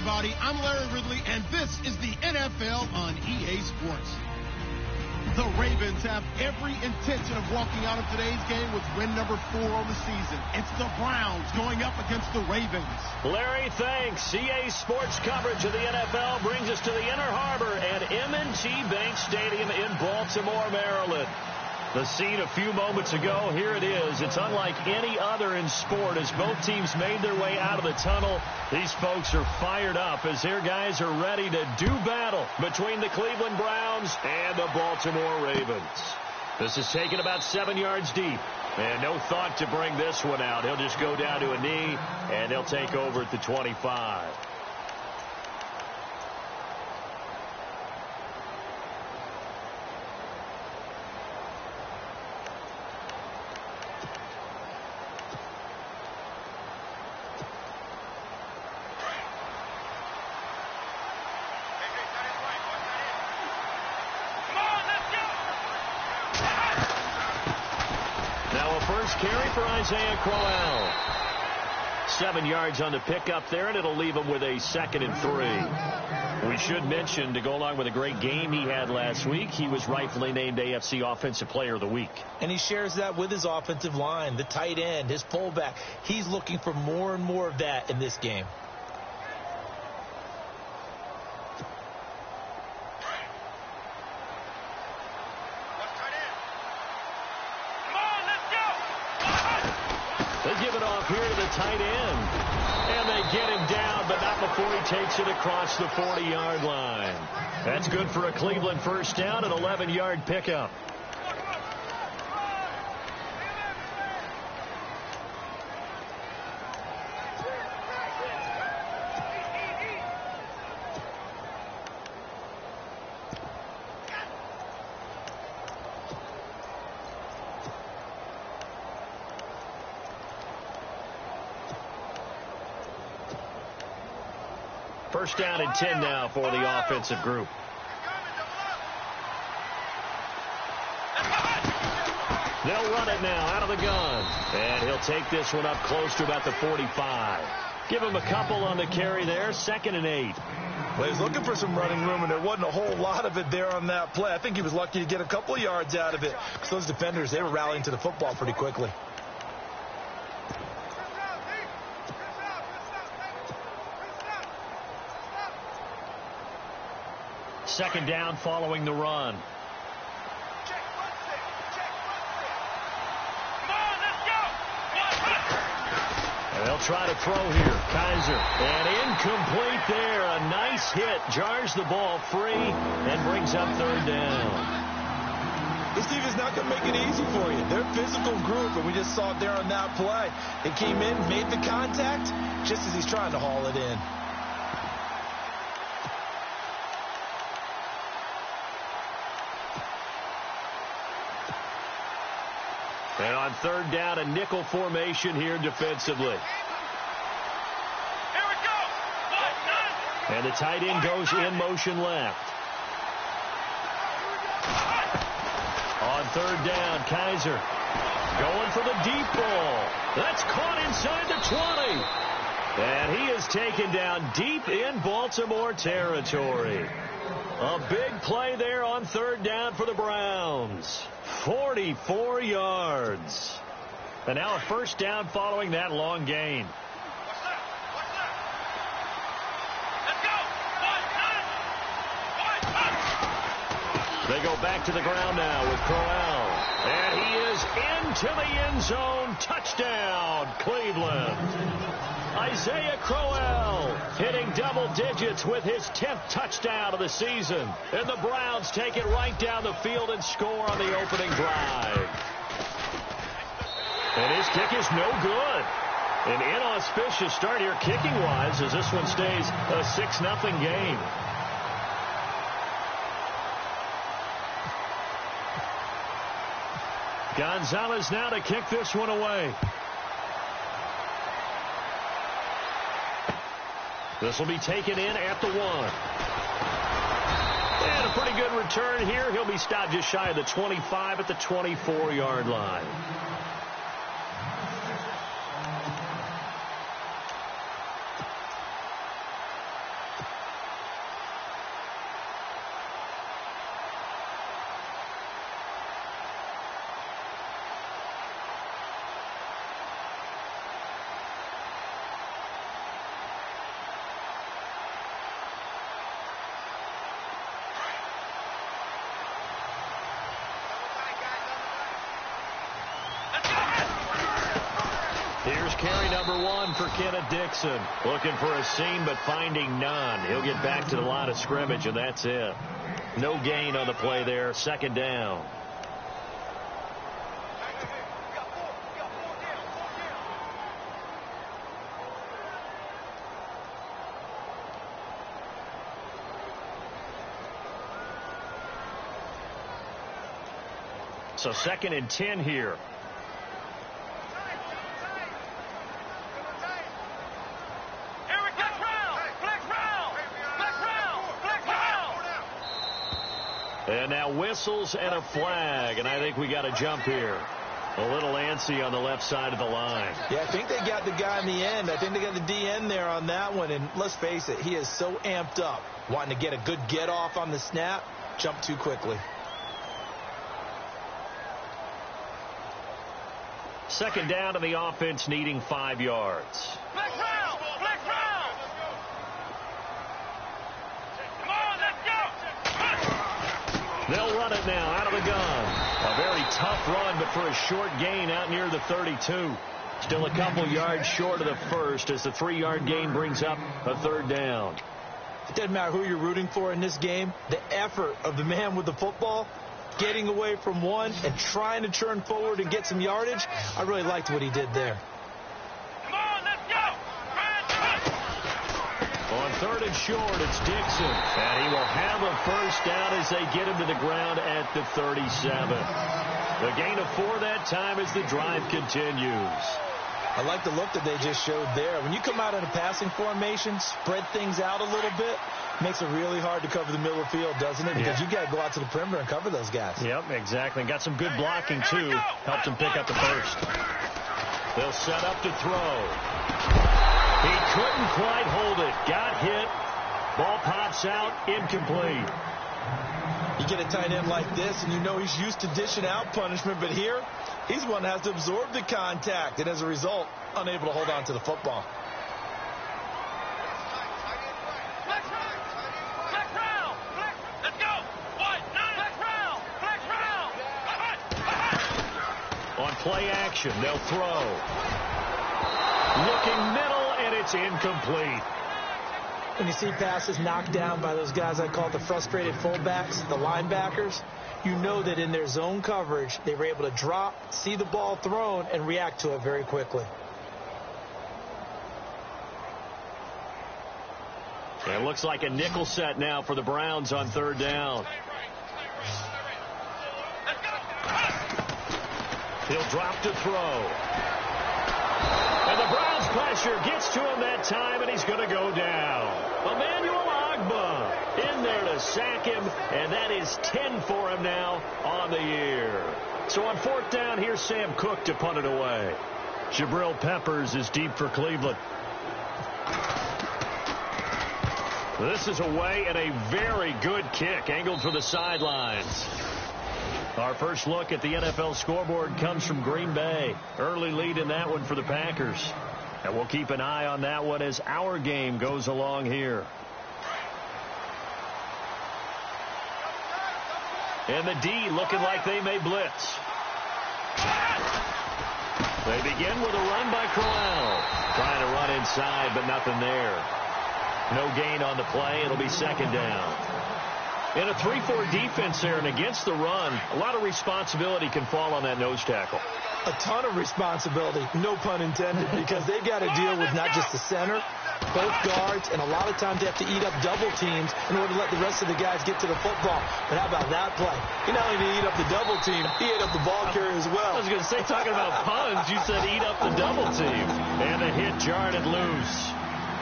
everybody. I'm Larry Ridley, and this is the NFL on EA Sports. The Ravens have every intention of walking out of today's game with win number 4 on the season. It's the Browns going up against the Ravens. Larry, thanks. EA Sports coverage of the NFL brings us to the Inner Harbor at M&T Bank Stadium in Baltimore, Maryland. The scene a few moments ago, here it is. It's unlike any other in sport as both teams made their way out of the tunnel. These folks are fired up as their guys are ready to do battle between the Cleveland Browns and the Baltimore Ravens. This is taken about 7 yards deep. And no thought to bring this one out. He'll just go down to a knee, and they'll take over at the 25. Carry for Isaiah Crowell. 7 yards on the pickup there, and it'll leave him with a 2nd and 3. We should mention, to go along with a great game he had last week, he was rightfully named AFC Offensive Player of the Week. And he shares that with his offensive line, the tight end, his fullback. He's looking for more and more of that in this game. They give it off here to the tight end. And they get him down, but not before he takes it across the 40-yard line. That's good for a Cleveland first down, an 11-yard pickup. First down and 10 now for the offensive group. They'll run it now out of the gun. And he'll take this one up close to about the 45. Give him a couple on the carry there. 2nd and 8. Well, he was looking for some running room, and there wasn't a whole lot of it there on that play. I think he was lucky to get a couple of yards out of it. Because those defenders, they were rallying to the football pretty quickly. Second down following the run. And they'll try to throw here. Kaiser. And incomplete there. A nice hit. Jars the ball free and brings up 3rd down. This team is not going to make it easy for you. They're a physical group, and we just saw it there on that play. They came in, made the contact, just as he's trying to haul it in. And on 3rd down, a nickel formation here defensively. Here we go. And the tight end goes in motion left. On 3rd down, Kaiser going for the deep ball. That's caught inside the 20. And he is taken down deep in Baltimore territory. A big play there on 3rd down for the Browns. 44 yards. And now a first down following that long gain. They go back to the ground now with Crowell. And he is into the end zone. Touchdown, Cleveland. Isaiah Crowell hitting double digits with his 10th touchdown of the season. And the Browns take it right down the field and score on the opening drive. And his kick is no good. An inauspicious start here kicking-wise as this one stays a 6-0 game. Gonzalez now to kick this one away. This will be taken in at the 1. And a pretty good return here. He'll be stopped just shy of the 25 at the 24-yard line. carry number 1 for Kenneth Dixon. Looking for a seam, but finding none. He'll get back to the line of scrimmage, and that's it. No gain on the play there. Second down. So 2nd and 10 here. And now whistles and a flag, and I think we got a jump here. A little antsy on the left side of the line. Yeah, I think they got the guy in the end. I think they got the DN there on that one, and let's face it, he is so amped up, wanting to get a good get-off on the snap, jump too quickly. 2nd down to the offense, needing 5 yards. Flex round! Flex round! Come on, let's go! They'll run it now out of the gun. A very tough run, but for a short gain out near the 32. Still a couple yards short of the first as the 3-yard gain brings up a 3rd down. It doesn't matter who you're rooting for in this game. The effort of the man with the football, getting away from one and trying to turn forward and get some yardage, I really liked what he did there. Come on, let's go! On 3rd and short, it's Dixon. And he will have a first down as they get him to the ground at the 37. The gain of 4 that time as the drive continues. I like the look that they just showed there. When you come out in a passing formation, spread things out a little bit, makes it really hard to cover the middle of the field, doesn't it? Because you got to go out to the perimeter and cover those guys. Yep, exactly. Got some good blocking, too. Helped him pick up the first. They'll set up to throw. He couldn't quite hold it. Got hit. Ball pops out. Incomplete. You get a tight end like this, and you know he's used to dishing out punishment, but here, he's one that has to absorb the contact, and as a result, unable to hold on to the football. Flex round! Flex round! Flex! Let's go! 1, 9! Flex round! Flex round! On play action, they'll throw. Looking middle, and it's incomplete. When you see passes knocked down by those guys I call the frustrated fullbacks, the linebackers, you know that in their zone coverage, they were able to drop, see the ball thrown, and react to it very quickly. It looks like a nickel set now for the Browns on 3rd down. He'll drop to throw. And the Browns pressure gets to him that time, and he's going to go down. Emmanuel Ogbah in there to sack him, and that is 10 for him now on the year. So on 4th down, here's Sam Cook to punt it away. Jabril Peppers is deep for Cleveland. This is away and a very good kick, angled for the sidelines. Our first look at the NFL scoreboard comes from Green Bay. Early lead in that one for the Packers. And we'll keep an eye on that one as our game goes along here. And the D looking like they may blitz. They begin with a run by Crowell. Trying to run inside, but nothing there. No gain on the play. It'll be 2nd down. In a 3-4 defense there and against the run, a lot of responsibility can fall on that nose tackle. A ton of responsibility, no pun intended, because they got to deal with not just the center, both guards, and a lot of times they have to eat up double teams in order to let the rest of the guys get to the football. But how about that play? He not only did he eat up the double team, he ate up the ball carrier as well. I was going to say, talking about puns, you said eat up the double team. And the hit jarred it loose.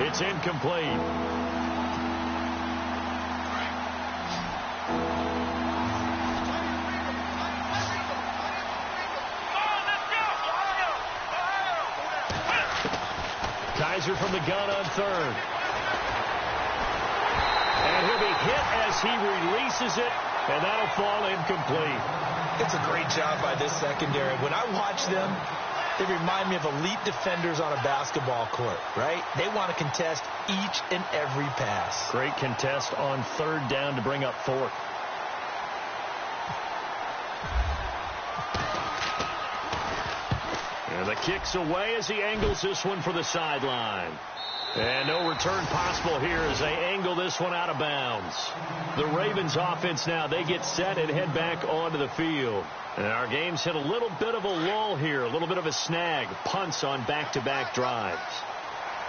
It's incomplete. Kaiser from the gun on 3rd. And he'll be hit as he releases it, and that'll fall incomplete. It's a great job by this secondary. When I watch them, they remind me of elite defenders on a basketball court, right? They want to contest each and every pass. Great contest on 3rd down to bring up 4th. And The kick's away as he angles this one for the sideline. And no return possible here as they angle this one out of bounds. The Ravens offense now, they get set and head back onto the field. And our game's hit a little bit of a lull here, a little bit of a snag. Punts on back-to-back drives.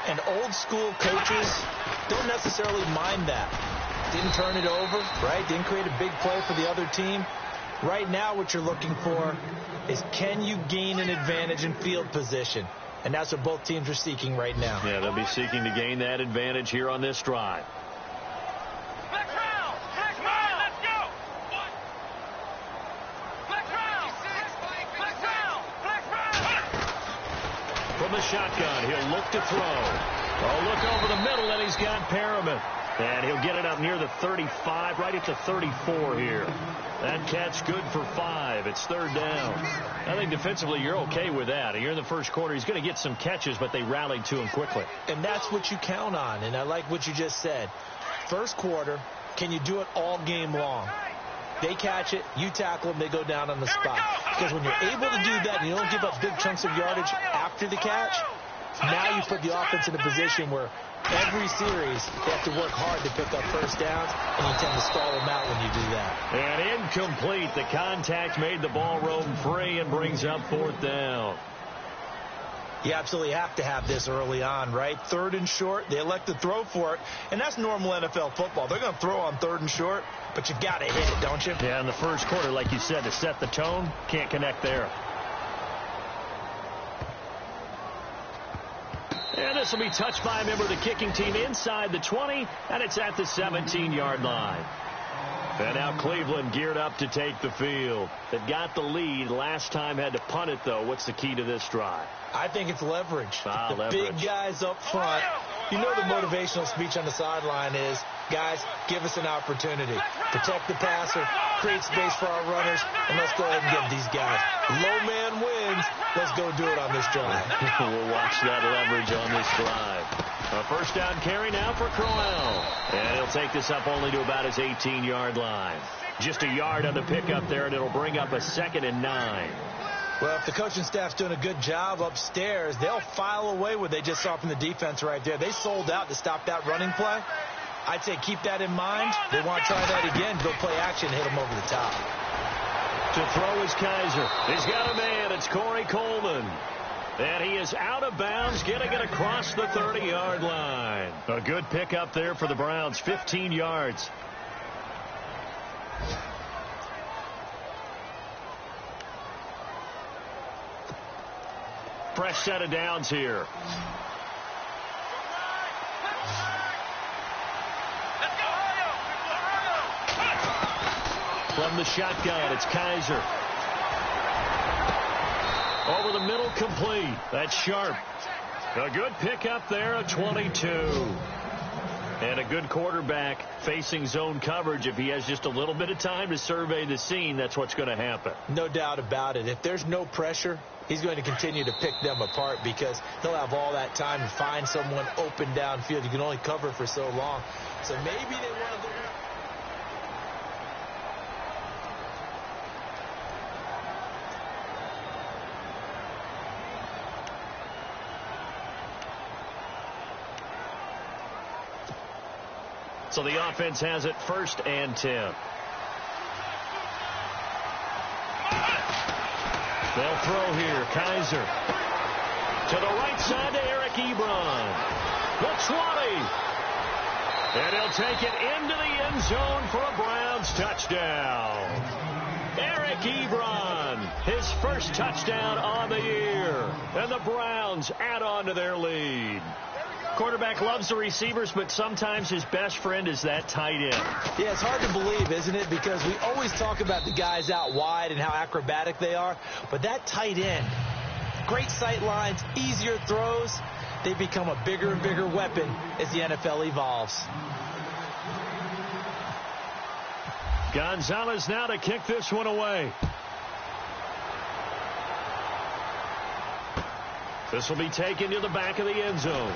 And old school coaches don't necessarily mind that. Didn't turn it over, right? Didn't create a big play for the other team. Right now what you're looking for is, can you gain an advantage in field position? And that's what both teams are seeking right now. Yeah, they'll be seeking to gain that advantage here on this drive. Let's go. From the shotgun, he'll look to throw. Oh, look over the middle, and he's got Perriman. And he'll get it up near the 35, right at the 34 here. That catch good for 5. It's third down. I think defensively you're okay with that. Here in the first quarter, he's going to get some catches, but they rallied to him quickly. And that's what you count on, and I like what you just said. First quarter, can you do it all game long? They catch it, you tackle them, they go down on the spot. Because when you're able to do that and you don't give up big chunks of yardage after the catch, now you put the offense in a position where every series they have to work hard to pick up first downs, and you tend to stall them out when you do that. And incomplete. The contact made the ball roam free and brings up fourth down. You absolutely have to have this early on, right? Third and short, they elect to throw for it, and that's normal NFL football. They're going to throw on third and short, but you got to hit it, don't you? Yeah, in the first quarter, like you said, to set the tone, can't connect there. And this will be touched by a member of the kicking team inside the 20, and it's at the 17-yard line. And now Cleveland geared up to take the field. They've got the lead. Last time had to punt it, though. What's the key to this drive? I think it's leverage. The leverage. Big guys up front. You know the motivational speech on the sideline is, guys, give us an opportunity. Protect the passer, create space for our runners, and let's go ahead and get these guys. Low man wins. Let's go do it on this drive. We'll watch that leverage on this drive. A first down carry now for Crowell. And he'll take this up only to about his 18-yard line. Just a yard on the pickup there, and it'll bring up a 2nd and 9. Well, if the coaching staff's doing a good job upstairs, they'll file away what they just saw from the defense right there. They sold out to stop that running play. I'd say keep that in mind. They want to try that again, go play action, hit them over the top. To throw is Kaiser. He's got a man. It's Corey Coleman. And he is out of bounds, getting it across the 30-yard line. A good pickup there for the Browns, 15 yards. Fresh set of downs here. From the shotgun, it's Kaiser. Over the middle, complete. That's Sharp. A good pickup there at 22. And a good quarterback facing zone coverage. If he has just a little bit of time to survey the scene, that's what's going to happen. No doubt about it. If there's no pressure, he's going to continue to pick them apart because he'll have all that time to find someone open downfield. You can only cover for so long. So maybe they want to go. So the offense has it 1st and 10. They'll throw here. Kaiser. To the right side to Eric Ebron. The 20. And he'll take it into the end zone for a Browns touchdown. Eric Ebron, his first touchdown on the year. And the Browns add on to their lead. Quarterback loves the receivers, but sometimes his best friend is that tight end. Yeah, it's hard to believe, isn't it? Because we always talk about the guys out wide and how acrobatic they are. But that tight end, great sight lines, easier throws, they become a bigger and bigger weapon as the NFL evolves. Gonzalez now to kick this one away. This will be taken to the back of the end zone.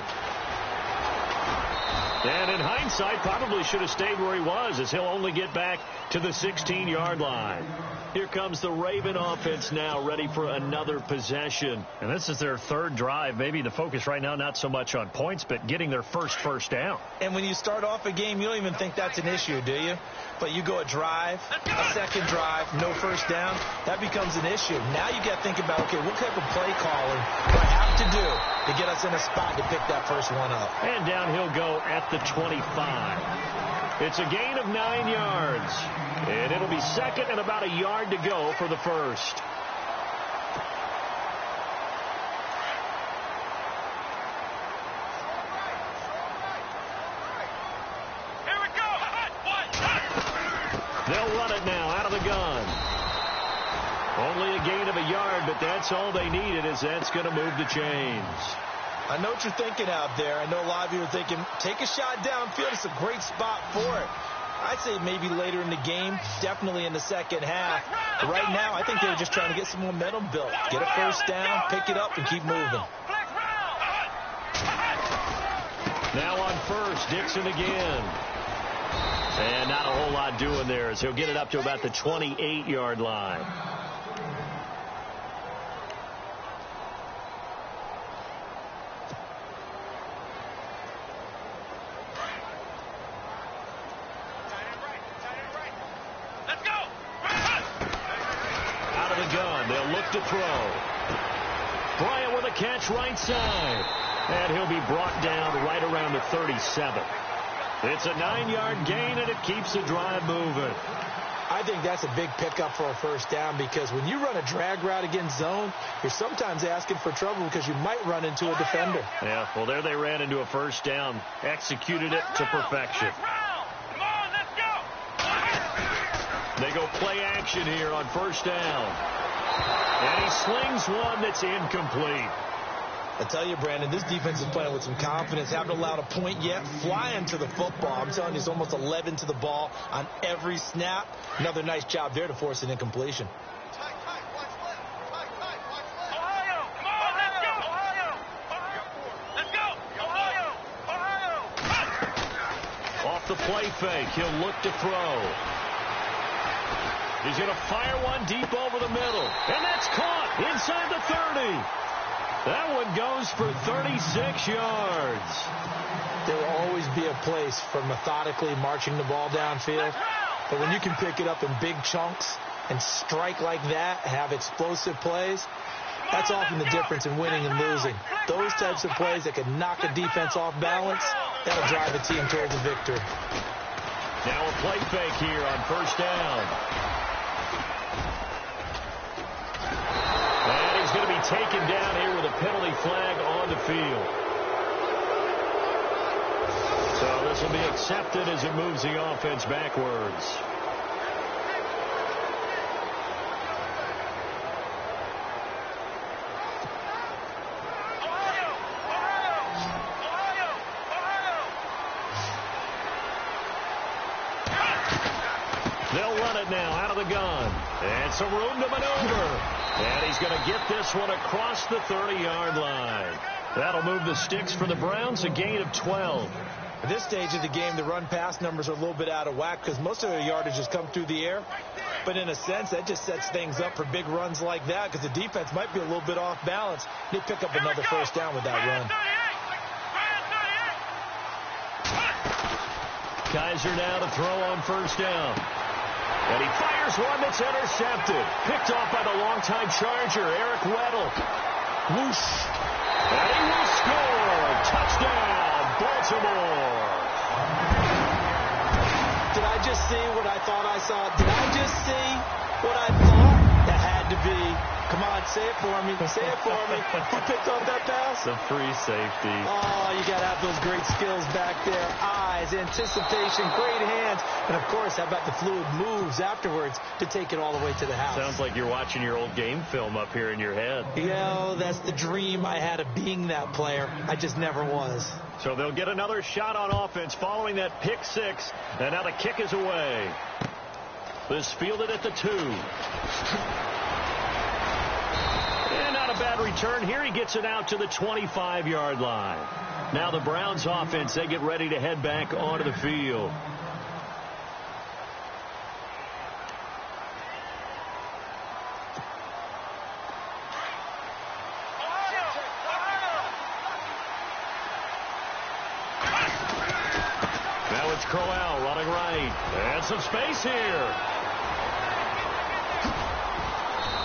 And in hindsight, probably should have stayed where he was, as he'll only get back to the 16-yard line. Here comes the Raven offense now, ready for another possession. And this is their third drive. Maybe the focus right now not so much on points, but getting their first down. And when you start off a game, you don't even think that's an issue, do you? But you go a drive, a second drive, no first down, that becomes an issue. Now you got to think about, okay, what type of play calling do I have to do to get us in a spot to pick that first one up? And down he'll go at the 25. It's a gain of 9 yards. And it'll be second and about a yard to go for the first. Here we go. They'll run it now out of the gun. Only a gain of a yard, but that's all they needed, as that's going to move the chains. I know what you're thinking out there. I know a lot of you are thinking, take a shot downfield. It's a great spot for it. I'd say maybe later in the game, definitely in the second half. But right now, I think they're just trying to get some momentum built. Get a first down, pick it up, and keep moving. Now on first, Dixon again. And not a whole lot doing there, as he'll get it up to about the 28-yard line. They'll look to throw. Bryant with a catch right side. And he'll be brought down right around the 37. It's a 9-yard gain, and it keeps the drive moving. I think that's a big pickup for a first down, because when you run a drag route against zone, you're sometimes asking for trouble because you might run into a defender. Yeah, well, there they ran into a first down. Executed it to perfection. Come on, let's go. They go play action here on first down. And he slings one that's incomplete. I tell you, Brandon, this defense is playing with some confidence. Haven't allowed a point yet. Flying to the football. I'm telling you, it's almost 11 to the ball on every snap. Another nice job there to force an incompletion. Ohio, come on, let's go. Ohio. Let's go. Ohio. Off the play fake, he'll look to throw. He's going to fire one deep over the middle. And that's caught inside the 30. That one goes for 36 yards. There will always be a place for methodically marching the ball downfield. But when you can pick it up in big chunks and strike like that, have explosive plays, that's often the difference in winning and losing. Those types of plays that can knock a defense off balance, that'll drive a team towards a victory. Now a play fake here on first down. And he's going to be taken down here with a penalty flag on the field. So this will be accepted as it moves the offense backwards. They'll run it now out of the gun. And some room to maneuver. And he's going to get this one across the 30-yard line. That'll move the sticks for the Browns, a gain of 12. At this stage of the game, the run-pass numbers are a little bit out of whack because most of their yardage has come through the air. But in a sense, that just sets things up for big runs like that because the defense might be a little bit off balance. They pick up another first down with that run. Kaiser now to throw on first down. And he fires one that's intercepted. Picked off by the longtime Charger, Eric Weddle. Whoosh. And he will score. Touchdown, Baltimore. Did I just see what I thought I saw? Did I just see what I thought? That had to be. Come on, say it for me. Say it for me. Who picked off that pass? The free safety. Oh, you got to have those great skills back there. Eyes, anticipation, great hands. And, of course, how about the fluid moves afterwards to take it all the way to the house? Sounds like you're watching your old game film up here in your head. Yeah, that's the dream I had of being that player. I just never was. So they'll get another shot on offense following that pick six. And now the kick is away. This fielded at the 2. And not a bad return here. He gets it out to the 25-yard line. Now the Browns offense, they get ready to head back onto the field. Now it's Crowell running right. And some space here.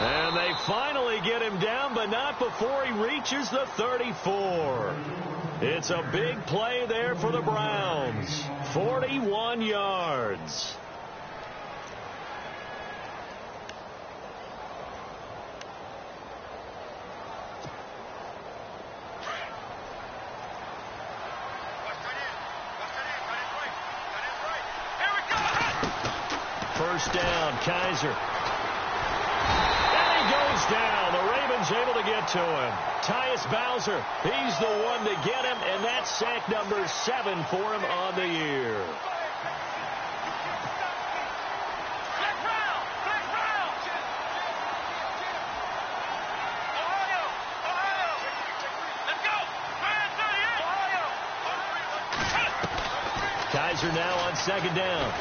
And they finally get him down, but not before he reaches the 34. It's a big play there for the Browns. 41 yards. First down, Kaiser. Goes down. The Ravens able to get to him. Tyus Bowser, he's the one to get him, and that's sack number 7 for him on the year. Kaiser now on second down.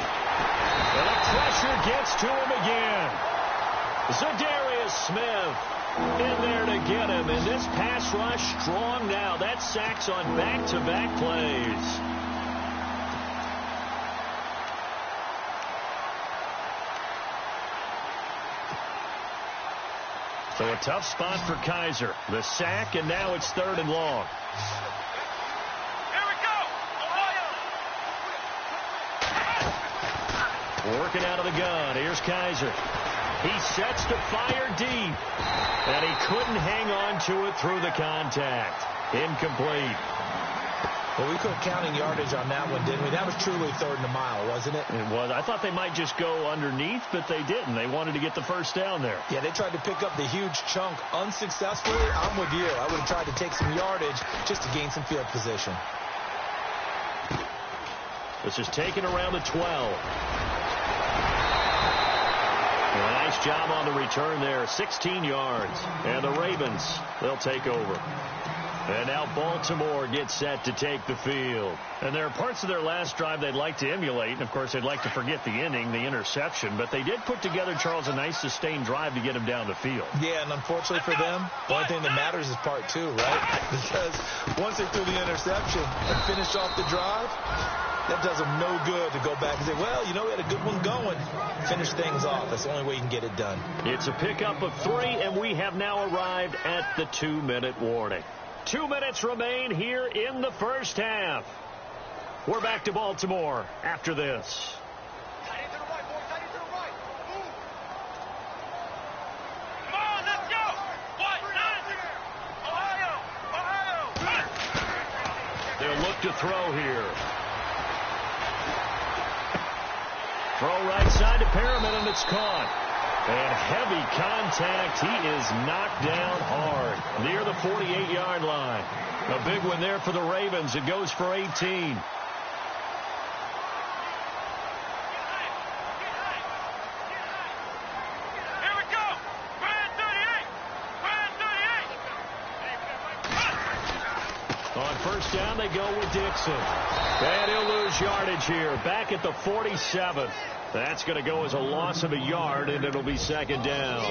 And the pressure gets to him again. Za'Darius Smith in there to get him. And this pass rush strong now. That's sacks on back-to-back plays. So a tough spot for Kaiser. The sack, and now it's 3rd and long. Here we go! Ohio! Working out of the gun. Here's Kaiser. He sets to fire deep, and he couldn't hang on to it through the contact. Incomplete. Well, we couldn't counting yardage on that one, didn't we? That was truly 3rd and a mile, wasn't it? It was. I thought they might just go underneath, but they didn't. They wanted to get the first down there. Yeah, they tried to pick up the huge chunk unsuccessfully. I'm with you. I would have tried to take some yardage just to gain some field position. This is taken around the 12. A nice job on the return there. 16 yards. And the Ravens, they'll take over. And now Baltimore gets set to take the field. And there are parts of their last drive they'd like to emulate. And, of course, they'd like to forget the inning, the interception. But they did put together, Charles, a nice sustained drive to get him down the field. Yeah, and unfortunately for them, the only thing that matters is part 2, right? Because once they threw the interception and finished off the drive, that does them no good to go back and say, well, you know, we had a good one going. Finish things off. That's the only way you can get it done. It's a pickup of 3, and we have now arrived at the 2-minute warning. 2 minutes remain here in the first half. We're back to Baltimore after this. Tight end to the right, boys. Tight end to the right. Move. Come on, let's go. What? Ohio. They'll look to throw here. Throw right side to Perriman, and it's caught. And heavy contact. He is knocked down hard near the 48-yard line. A big one there for the Ravens. It goes for 18. Here we go. Brand 38. On first down, they go with Dixon. And he'll lose yardage here. Back at the 47. That's going to go as a loss of a yard, and it'll be second down.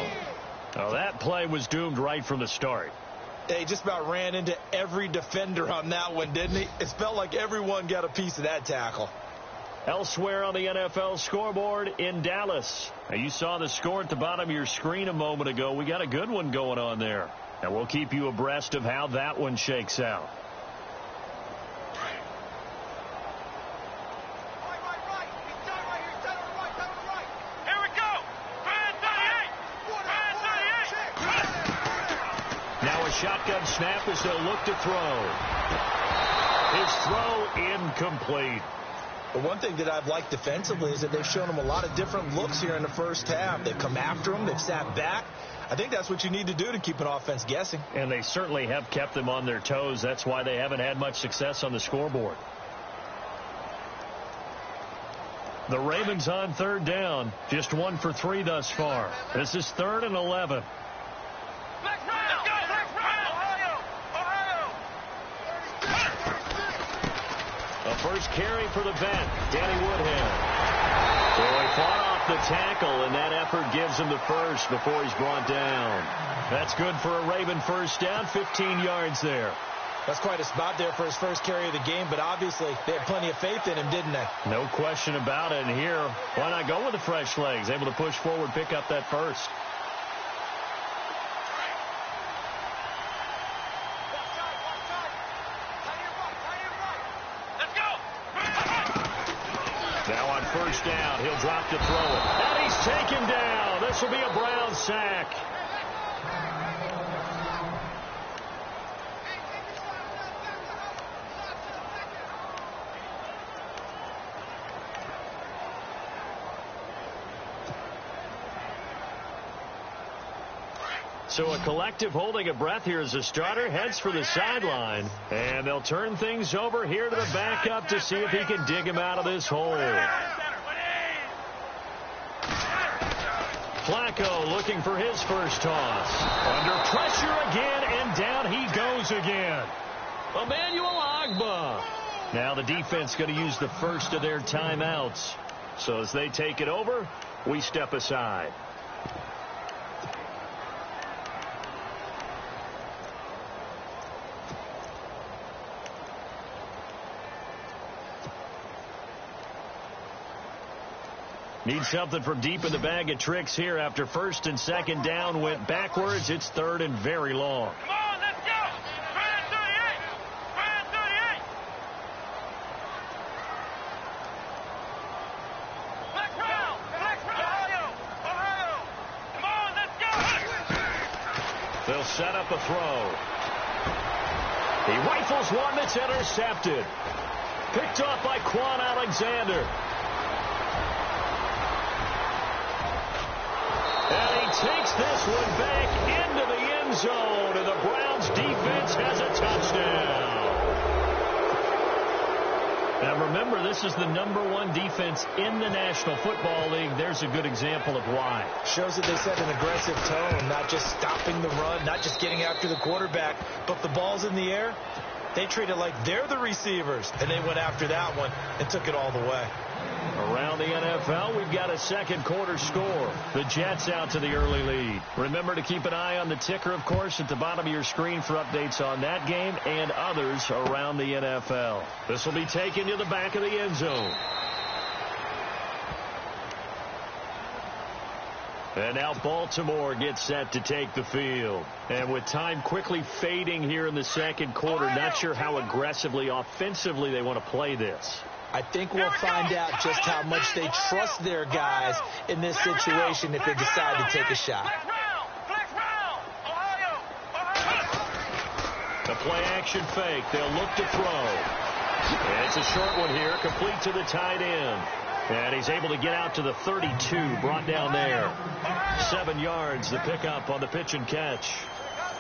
Now, that play was doomed right from the start. They just about ran into every defender on that one, didn't he? It felt like everyone got a piece of that tackle. Elsewhere on the NFL scoreboard in Dallas. Now, you saw the score at the bottom of your screen a moment ago. We got a good one going on there. And we'll keep you abreast of how that one shakes out. Shotgun snap as they'll look to throw. His throw incomplete. The one thing that I've liked defensively is that they've shown him a lot of different looks here in the first half. They've come after him. They've sat back. I think that's what you need to do to keep an offense guessing. And they certainly have kept them on their toes. That's why they haven't had much success on the scoreboard. The Ravens on third down. Just 1 for 3 thus far. This is 3rd and 11. first carry for the vet, Danny Woodhead. So he fought off the tackle, and that effort gives him the first before he's brought down. That's good for a Raven first down, 15 yards there. That's quite a spot there for his first carry of the game, but obviously they had plenty of faith in him, didn't they? No question about it. And here, why not go with the fresh legs? Able to push forward, pick up that first. Now on first down, he'll drop to throw it. And he's taken down. This will be a Brown sack. So a collective holding of breath here as the starter heads for the sideline. And they'll turn things over here to the backup to see if he can dig him out of this hole. Flacco looking for his first toss. Under pressure again, and down he goes again. Emmanuel Ogbah. Now the defense going to use the first of their timeouts. So as they take it over, we step aside. Need something from deep in the bag of tricks here after first and second down went backwards. It's third and very long. Come on, let's go! Try and 38! Try and 38! Black Crown! Ohio! Ohio! Come on, let's go! They'll set up a throw. He rifles one that's intercepted. Picked off by Quan Alexander. And he takes this one back into the end zone, and the Browns defense has a touchdown. Now remember, this is the #1 defense in the National Football League. There's a good example of why. Shows that they set an aggressive tone, not just stopping the run, not just getting after the quarterback, but the ball's in the air. They treat it like they're the receivers, and they went after that one and took it all the way. Around the NFL, we've got a second quarter score. The Jets out to the early lead. Remember to keep an eye on the ticker, of course, at the bottom of your screen for updates on that game and others around the NFL. This will be taken to the back of the end zone. And now Baltimore gets set to take the field. And with time quickly fading here in the second quarter, not sure how aggressively, offensively they want to play this. I think we'll find out just how much they trust their guys in this situation if they decide to take a shot. The play action fake. They'll look to throw. And it's a short one here, complete to the tight end. And he's able to get out to the 32, brought down there. 7 yards, the pickup on the pitch and catch.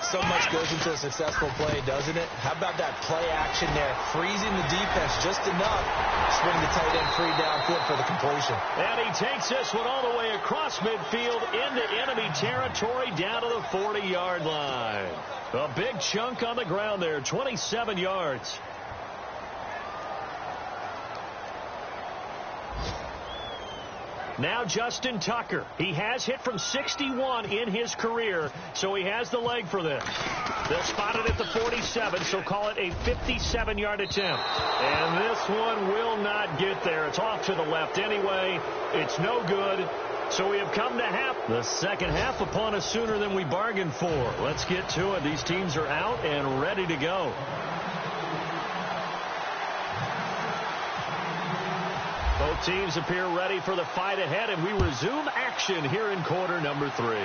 So much goes into a successful play, doesn't it? How about that play action there? Freezing the defense just enough to swing the tight end free downfield for the completion. And he takes this one all the way across midfield into enemy territory down to the 40-yard line. A big chunk on the ground there, 27 yards. Now Justin Tucker. He has hit from 61 in his career, so he has the leg for this. They'll spot it at the 47, so call it a 57-yard attempt. And this one will not get there. It's off to the left anyway. It's no good. So we have come to half. The second half upon us sooner than we bargained for. Let's get to it. These teams are out and ready to go. Both teams appear ready for the fight ahead, and we resume action here in quarter number 3.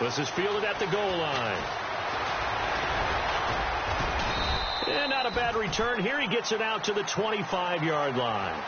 This is fielded at the goal line. And not a bad return here. He gets it out to the 25-yard line.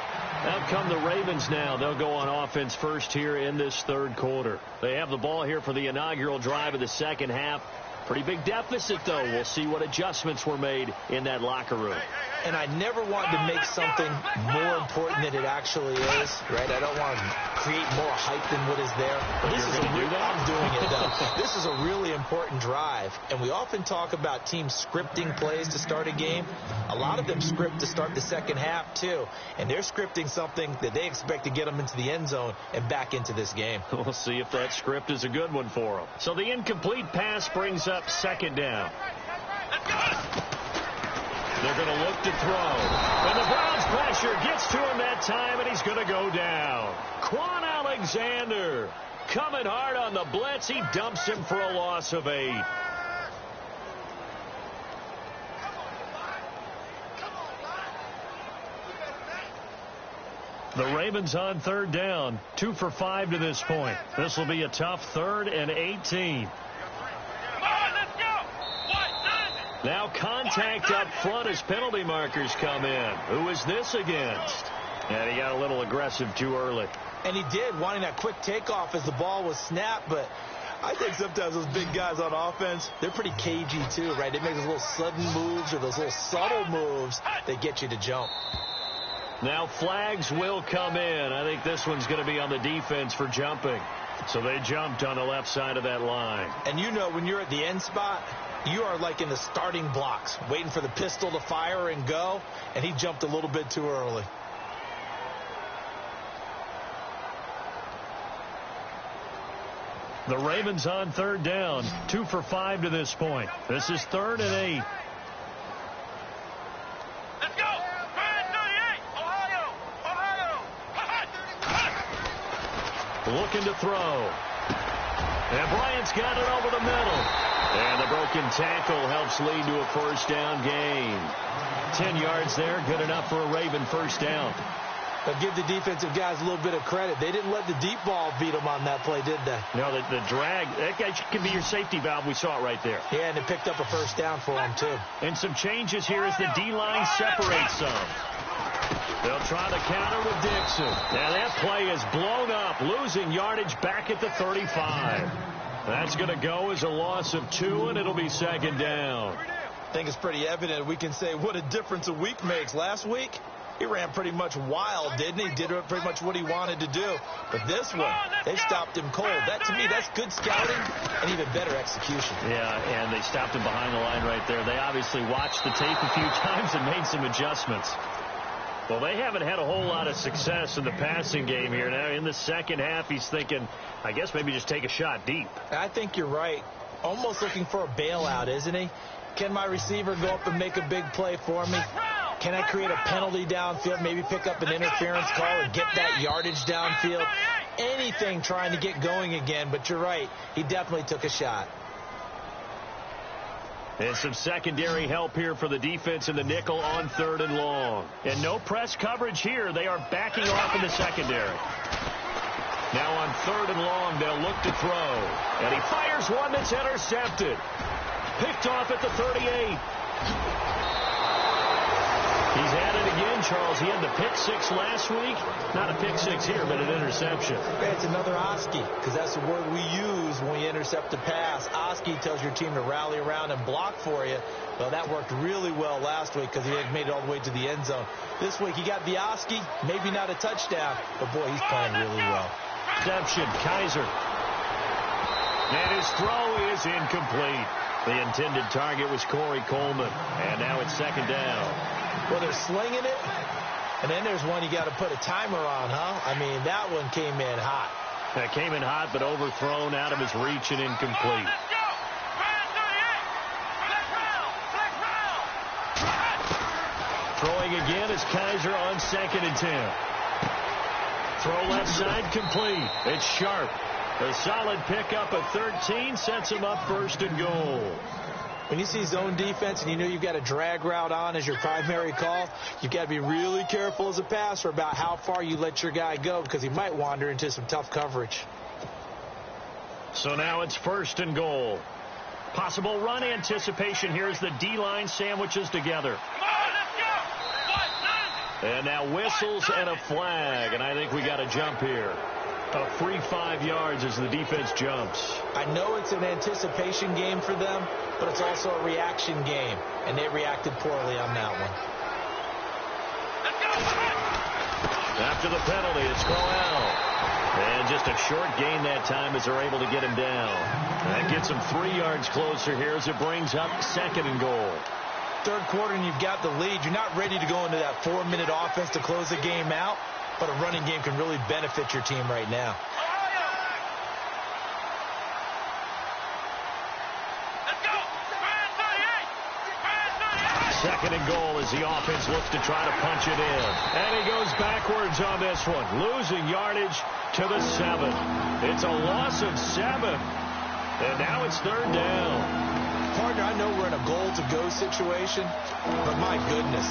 Out come the Ravens now. They'll go on offense first here in this third quarter. They have the ball here for the inaugural drive of the second half. Pretty big deficit, though. We'll see what adjustments were made in that locker room. and I never want to make something more important than it actually is, right? I don't want to create more hype than what is there. But this is I'm doing it, though. This is a really important drive, and we often talk about teams scripting plays to start a game. A lot of them script to start the second half, too, and they're scripting something that they expect to get them into the end zone and back into this game. We'll see if that script is a good one for them. So the incomplete pass brings up second down. They're going to look to throw. And the Browns pressure gets to him that time, and he's going to go down. Quan Alexander coming hard on the blitz. He dumps him for a loss of 8. The Ravens on third down, 2 for 5 to this point. This will be a tough 3rd and 18. Now contact up front as penalty markers come in. Who is this against? And he got a little aggressive too early. And he did, wanting that quick takeoff as the ball was snapped, but I think sometimes those big guys on offense, they're pretty cagey too, right? They make those little sudden moves or those little subtle moves that get you to jump. Now flags will come in. I think this one's going to be on the defense for jumping. So they jumped on the left side of that line. And you know when you're at the end spot, you are like in the starting blocks, waiting for the pistol to fire and go, and he jumped a little bit too early. The Ravens on third down, 2 for 5 to this point. This is 3rd and 8. Let's go! 38! Ohio! Looking to throw. And Bryant's got it over the middle. And the broken tackle helps lead to a first down gain. 10 yards there, good enough for a Raven first down. But give the defensive guys a little bit of credit. They didn't let the deep ball beat them on that play, did they? No, the drag, that guy can be your safety valve. We saw it right there. Yeah, and it picked up a first down for them, too. And some changes here as the D-line separates some. They'll try the counter with Dixon. Now that play is blown up, losing yardage back at the 35. That's going to go as a loss of 2, and it'll be second down. I think it's pretty evident. We can say what a difference a week makes. Last week, he ran pretty much wild, didn't he? Did pretty much what he wanted to do. But this one, they stopped him cold. That, to me, that's good scouting and even better execution. Yeah, and they stopped him behind the line right there. They obviously watched the tape a few times and made some adjustments. Well, they haven't had a whole lot of success in the passing game here. Now, in the second half, he's thinking, I guess maybe just take a shot deep. I think you're right. Almost looking for a bailout, isn't he? Can my receiver go up and make a big play for me? Can I create a penalty downfield, maybe pick up an interference call and get that yardage downfield? Anything trying to get going again, but you're right. He definitely took a shot. And some secondary help here for the defense in the nickel on 3rd and long. And no press coverage here. They are backing off in the secondary. Now on 3rd and long, they'll look to throw. And he fires one that's intercepted. Picked off at the 38. He's at it again, Charles. He had the pick 6 last week. Not a pick 6 here, but an interception. It's another Oski, because that's the word we use when we intercept a pass. Oski tells your team to rally around and block for you. Well, that worked really well last week because he had made it all the way to the end zone. This week, he got the Oski, maybe not a touchdown, but boy, he's playing really well. Reception, Kaiser. And his throw is incomplete. The intended target was Corey Coleman. And now it's second down. Well, they're slinging it, and then there's one you got to put a timer on, huh? I mean, that one came in hot. That came in hot, but overthrown out of his reach and incomplete. Throwing again is Kaiser on 2nd and 10. Throw left side complete. It's Sharp. A solid pickup of 13 sets him up 1st and goal. When you see zone defense and you know you've got a drag route on as your primary call, you've got to be really careful as a passer about how far you let your guy go because he might wander into some tough coverage. So now it's 1st and goal. Possible run anticipation here as the D-line sandwiches together. And now whistles and a flag, and I think we got a jump here. A free 5 yards as the defense jumps. I know it's an anticipation game for them, but it's also a reaction game, and they reacted poorly on that one. after the penalty. It's Crowell. And just a short gain that time as they're able to get him down. That gets him 3 yards closer here as it brings up 2nd and goal. Third quarter and you've got the lead. You're not ready to go into that 4-minute offense to close the game out, but a running game can really benefit your team right now. Let's go. 2nd and goal as the offense looks to try to punch it in. And he goes backwards on this one, losing yardage to the 7. It's a loss of 7. And now it's 3rd down. Partner, I know we're in a goal-to-go situation, but my goodness,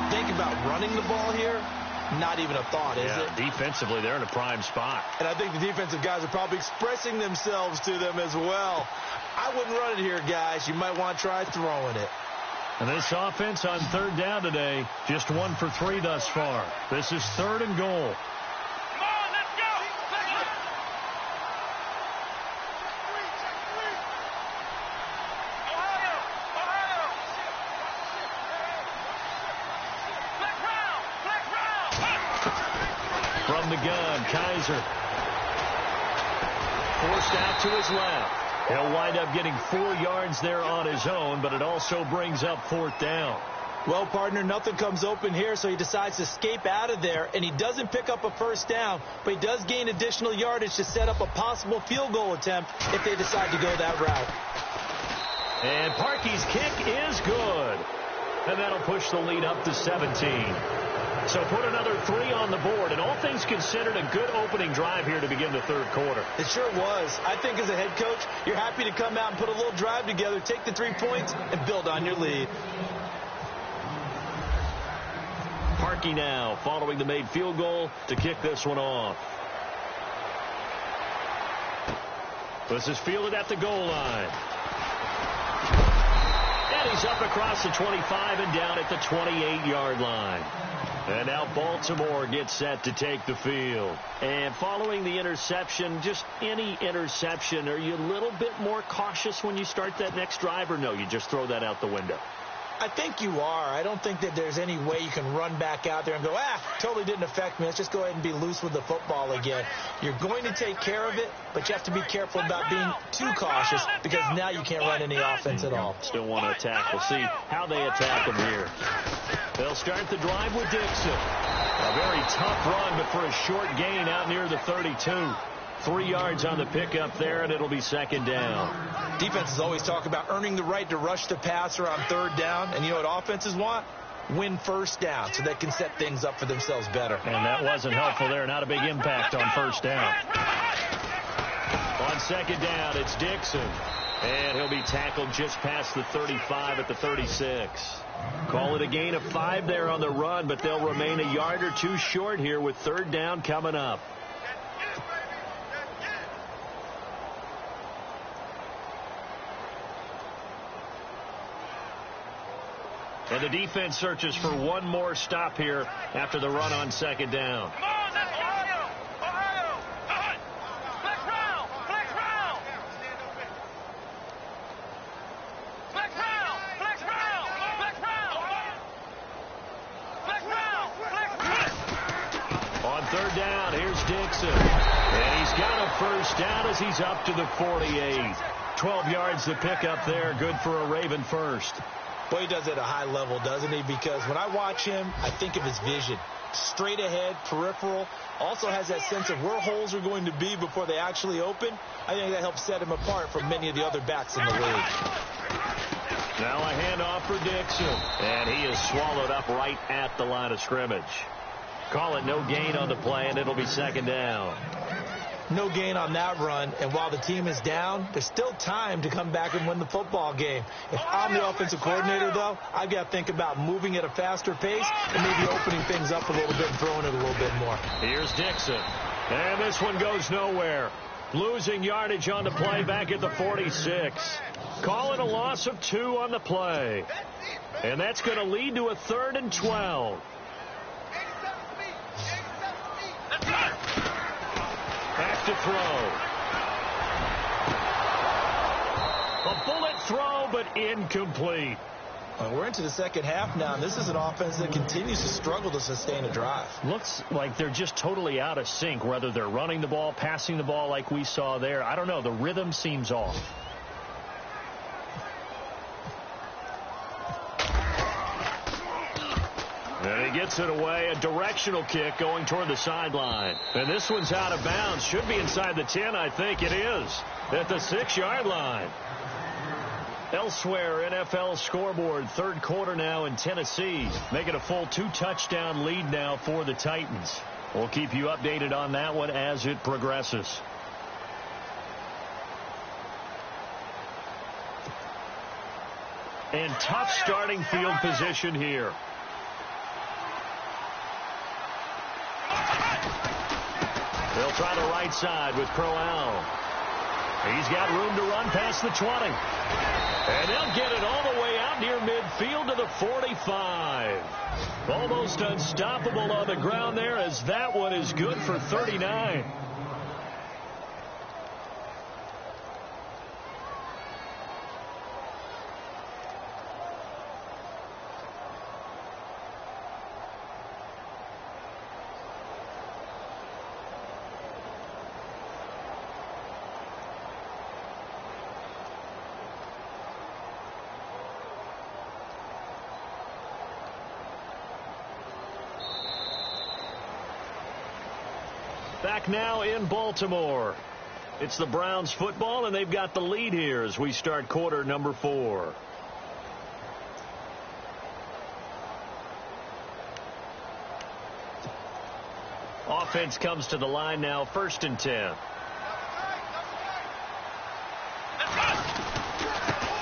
think about running the ball here. Not even a thought, is it? Defensively, they're in a prime spot. And I think the defensive guys are probably expressing themselves to them as well. I wouldn't run it here, guys. You might want to try throwing it. And this offense on 3rd down today, just 1 for 3 thus far. This is 3rd and goal. Come on, let's go. Ohio. Black round. From the gun, Kaiser. Forced out to his left. He'll wind up getting 4 yards there on his own, but it also brings up 4th down. Well, partner, nothing comes open here, so he decides to escape out of there, and he doesn't pick up a first down, but he does gain additional yardage to set up a possible field goal attempt if they decide to go that route. And Parkey's kick is good. And that'll push the lead up to 17. So put another 3 on the board, and all things considered, a good opening drive here to begin the 3rd quarter. It sure was. I think as a head coach, you're happy to come out and put a little drive together, take the 3 points, and build on your lead. Parkey now following the made field goal to kick this one off. This is fielded at the goal line. And he's up across the 25 and down at the 28-yard line. And now Baltimore gets set to take the field. And following the interception, just any interception, are you a little bit more cautious when you start that next drive, or no, you just throw that out the window? I think you are. I don't think that there's any way you can run back out there and go, totally didn't affect me. Let's just go ahead and be loose with the football again. You're going to take care of it, but you have to be careful about being too cautious because now you can't run any offense at all. Still want to attack. We'll see how they attack him here. They'll start the drive with Dixon. A very tough run, but for a short gain out near the 32. 3 yards on the pickup there, and it'll be 2nd down. Defenses always talk about earning the right to rush the passer on 3rd down, and you know what offenses want? Win first down so they can set things up for themselves better. And that wasn't helpful there. Not a big impact on 1st down. On 2nd down, it's Dixon. And he'll be tackled just past the 35 at the 36. Call it a gain of 5 there on the run, but they'll remain a yard or 2 short here with 3rd down coming up. And the defense searches for one more stop here after the run on 2nd down. Come on, that's Ohio. Ohio. Black round. Black round. Black round. Black round. Black round. Black round. Black round. On 3rd down, here's Dixon. And he's got a first down as he's up to the 48. 12 yards to pick up there. Good for a Raven first. Boy, he does it at a high level, doesn't he? Because when I watch him, I think of his vision. Straight ahead, peripheral. Also has that sense of where holes are going to be before they actually open. I think that helps set him apart from many of the other backs in the league. Now a handoff for Dixon. And he is swallowed up right at the line of scrimmage. Call it no gain on the play, and it'll be 2nd down. No gain on that run, and while the team is down, there's still time to come back and win the football game. If I'm the offensive coordinator, though, I've got to think about moving at a faster pace and maybe opening things up a little bit and throwing it a little bit more. Here's Dixon. And this one goes nowhere. Losing yardage on the play back at the 46. Call it a loss of 2 on the play. And that's going to lead to a 3rd and 12. Back to throw. A bullet throw, but incomplete. We're into the second half now, and this is an offense that continues to struggle to sustain a drive. Looks like they're just totally out of sync, whether they're running the ball, passing the ball like we saw there. I don't know. The rhythm seems off. And he gets it away. A directional kick going toward the sideline. And this one's out of bounds. Should be inside the 10, I think. It is. At the 6-yard line. Elsewhere, NFL scoreboard, third quarter now in Tennessee. Making a full 2-touchdown lead now for the Titans. We'll keep you updated on that one as it progresses. And tough starting field position here. They'll try the right side with Crowell. He's got room to run past the 20. And they'll get it all the way out near midfield to the 45. Almost unstoppable on the ground there, as that one is good for 39. Back now in Baltimore. It's the Browns football, and they've got the lead here as we start quarter number 4. Offense comes to the line now, 1st and 10.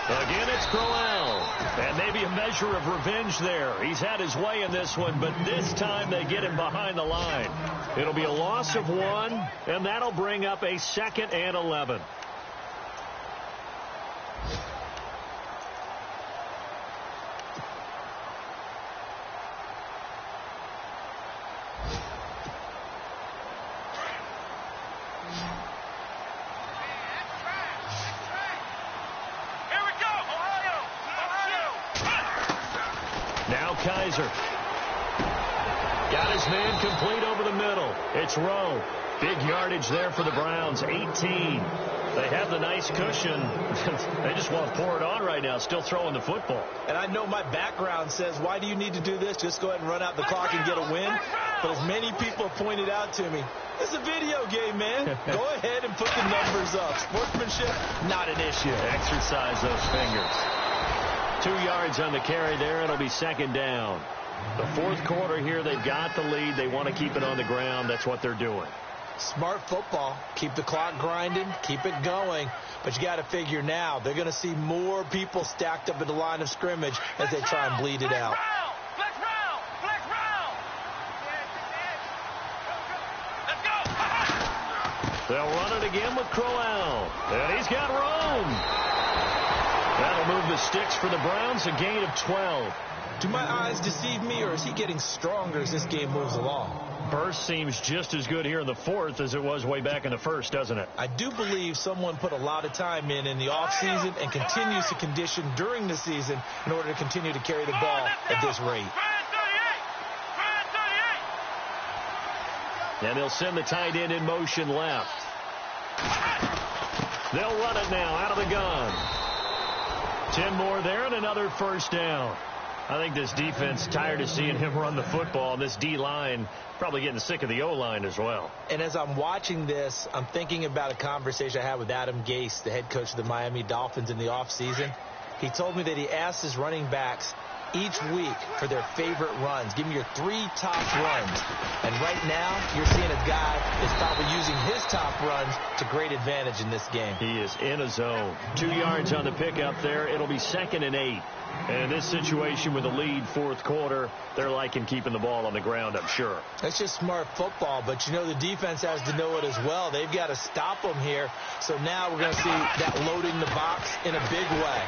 Again, it's Crowell. And maybe a measure of revenge there. He's had his way in this one, but this time they get him behind the line. It'll be a loss of 1, and that'll bring up a 2nd and 11. Kaiser. Got his man complete over the middle. It's Rowe. Big yardage there for the Browns, 18. They have the nice cushion. They just want to pour it on right now, still throwing the football. And I know my background says, why do you need to do this? Just go ahead and run out the clock and get a win. But as many people have pointed out to me, this is a video game, man. Go ahead and put the numbers up. Sportsmanship, not an issue. Exercise those fingers. 2 yards on the carry there. It'll be 2nd down. The fourth quarter here, they've got the lead. They want to keep it on the ground. That's what they're doing. Smart football. Keep the clock grinding. Keep it going. But you got to figure now, they're going to see more people stacked up at the line of scrimmage as they try and bleed it out. They'll run it again with Crowell. And he's got room. That'll move the sticks for the Browns, a gain of 12. Do my eyes deceive me, or is he getting stronger as this game moves along? Burst seems just as good here in the fourth as it was way back in the first, doesn't it? I do believe someone put a lot of time in the offseason and continues to condition during the season in order to continue to carry the ball at this rate. And they'll send the tight end in motion left. They'll run it now out of the gun. 10 more there and another first down. I think this defense tired of seeing him run the football. And this D-line probably getting sick of the O-line as well. And as I'm watching this, I'm thinking about a conversation I had with Adam Gase, the head coach of the Miami Dolphins, in the offseason. He told me that he asked his running backs each week for their favorite runs. Give me your 3 top runs. And right now, you're seeing a guy is probably using his top runs to great advantage in this game. He is in a zone. 2 yards on the pickup there. It'll be 2nd and 8. And in this situation with a lead fourth quarter, they're liking keeping the ball on the ground, I'm sure. That's just smart football, but you know the defense has to know it as well. They've got to stop them here. So now we're going to see that loading the box in a big way.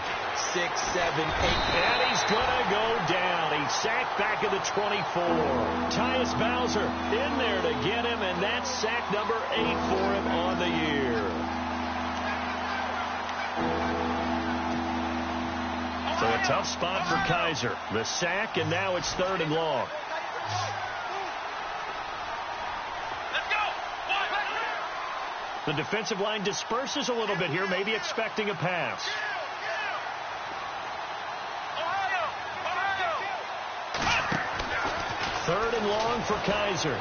6, 7, 8. And he's going to go down. He's sacked back at the 24. Tyus Bowser in there to get him, and that's sack number 8 for him on the year. So A tough spot for Kaiser. The sack, and now it's 3rd and long. The defensive line disperses a little bit here, maybe expecting a pass. Third and long for Kaiser.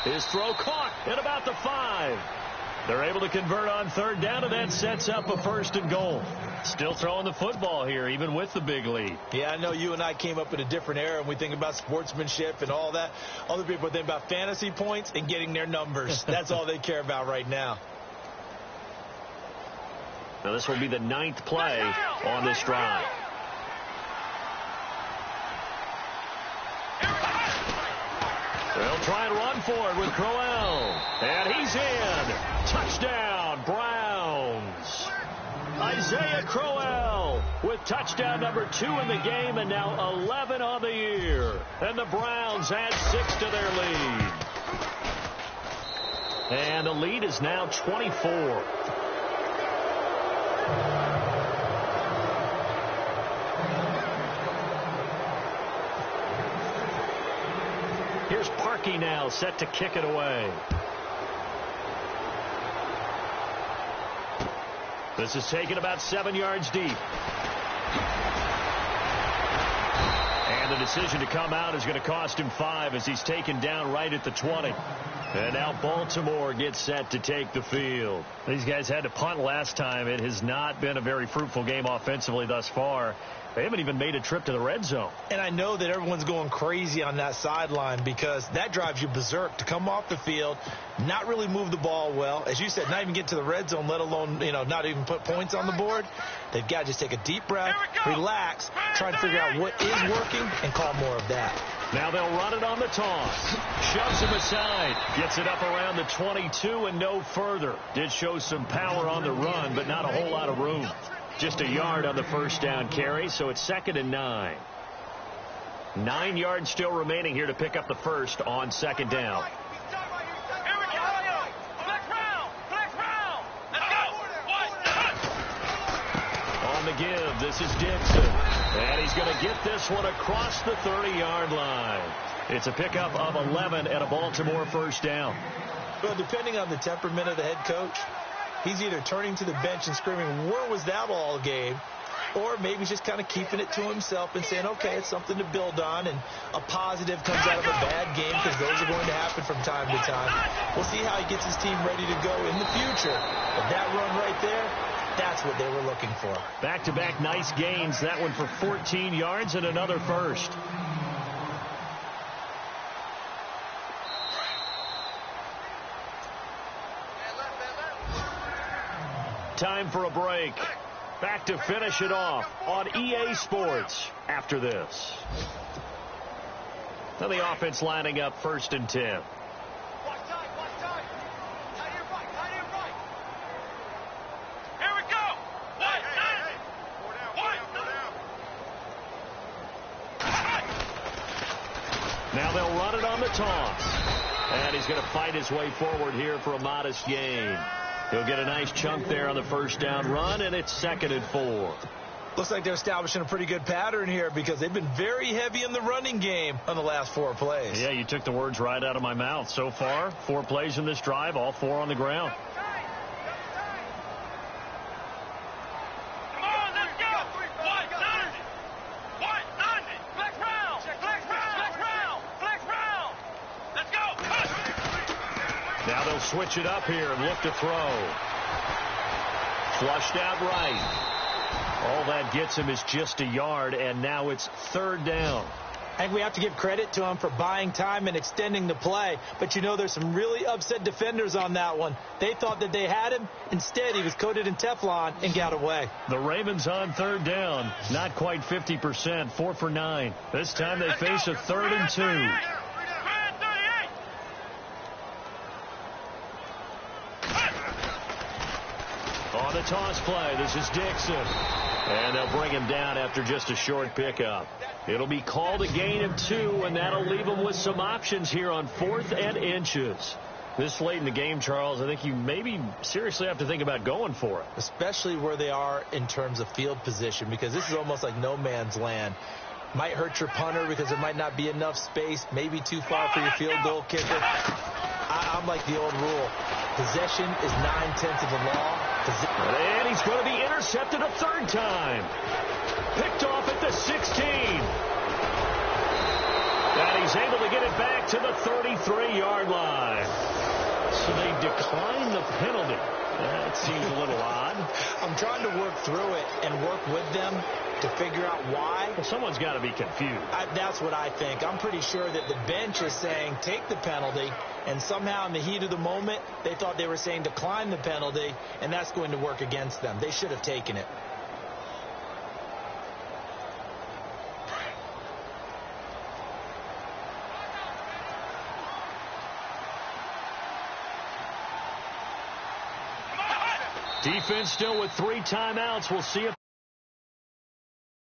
His throw caught at about the 5. They're able to convert on 3rd down, and that sets up a 1st and goal. Still throwing the football here, even with the big lead. Yeah, I know you and I came up in a different era, and we think about sportsmanship and all that. Other people think about fantasy points and getting their numbers. That's all they care about right now. Now this will be the 9th play on this drive. They'll try and run for it with Crowell. And he's in. Touchdown, Browns. Isaiah Crowell with touchdown number 2 in the game, and now 11 on the year. And the Browns add 6 to their lead. And the lead is now 24. Here's Parkey now, set to kick it away. This is taken about 7 yards deep. And the decision to come out is going to cost him 5 as he's taken down right at the 20. And now Baltimore gets set to take the field. These guys had to punt last time. It has not been a very fruitful game offensively thus far. They haven't even made a trip to the red zone. And I know that everyone's going crazy on that sideline because that drives you berserk to come off the field, not really move the ball well. As you said, not even get to the red zone, let alone, not even put points on the board. They've got to just take a deep breath, relax, try to figure out what is working, and call more of that. Now they'll run it on the toss. Shoves him aside. Gets it up around the 22 and no further. Did show some power on the run, but not a whole lot of room. Just a yard on the 1st down carry, so it's 2nd and 9. 9 yards still remaining here to pick up the 1st on 2nd down. On the give, this is Dixon. And he's going to get this one across the 30-yard line. It's a pickup of 11 and a Baltimore 1st down. Well, depending on the temperament of the head coach, he's either turning to the bench and screaming, where was that all game? Or maybe he's just kind of keeping it to himself and saying, okay, it's something to build on, and a positive comes out of a bad game because those are going to happen from time to time. We'll see how he gets his team ready to go in the future. But that run right there, that's what they were looking for. Back-to-back nice gains. That one for 14 yards and another 1st. Time for a break. Back to finish it off on EA Sports after this. Now the offense lining up 1st and 10. Now they'll run it on the toss. And he's going to fight his way forward here for a modest gain. He'll get a nice chunk there on the 1st down run, and it's 2nd and 4. Looks like they're establishing a pretty good pattern here because they've been very heavy in the running game on the last 4 plays. Yeah, you took the words right out of my mouth. So far, 4 plays in this drive, all 4 on the ground. Now they'll switch it up here and look to throw. Flushed out right. All that gets him is just a yard, and now it's 3rd down. I think we have to give credit to him for buying time and extending the play. But, there's some really upset defenders on that one. They thought that they had him. Instead, he was coated in Teflon and got away. The Ravens on 3rd down. Not quite 50%. 4 for 9. This time they face a 3rd and 2. On the toss play, this is Dixon. And they'll bring him down after just a short pickup. It'll be called a gain of 2, and that'll leave them with some options here on 4th and inches. This late in the game, Charles, I think you maybe seriously have to think about going for it. Especially where they are in terms of field position, because this is almost like no man's land. Might hurt your punter because there might not be enough space, maybe too far for your field goal kicker. I'm like the old rule. Possession is 9/10 of the law. And he's going to be intercepted a third time. Picked off at the 16. And he's able to get it back to the 33-yard line. So they decline the penalty. That seems a little odd. I'm trying to work through it and work with them to figure out why. Well, someone's got to be confused. That's what I think. I'm pretty sure that the bench is saying take the penalty, and somehow in the heat of the moment, they thought they were saying decline the penalty, and that's going to work against them. They should have taken it. Defense still with 3 timeouts. We'll see if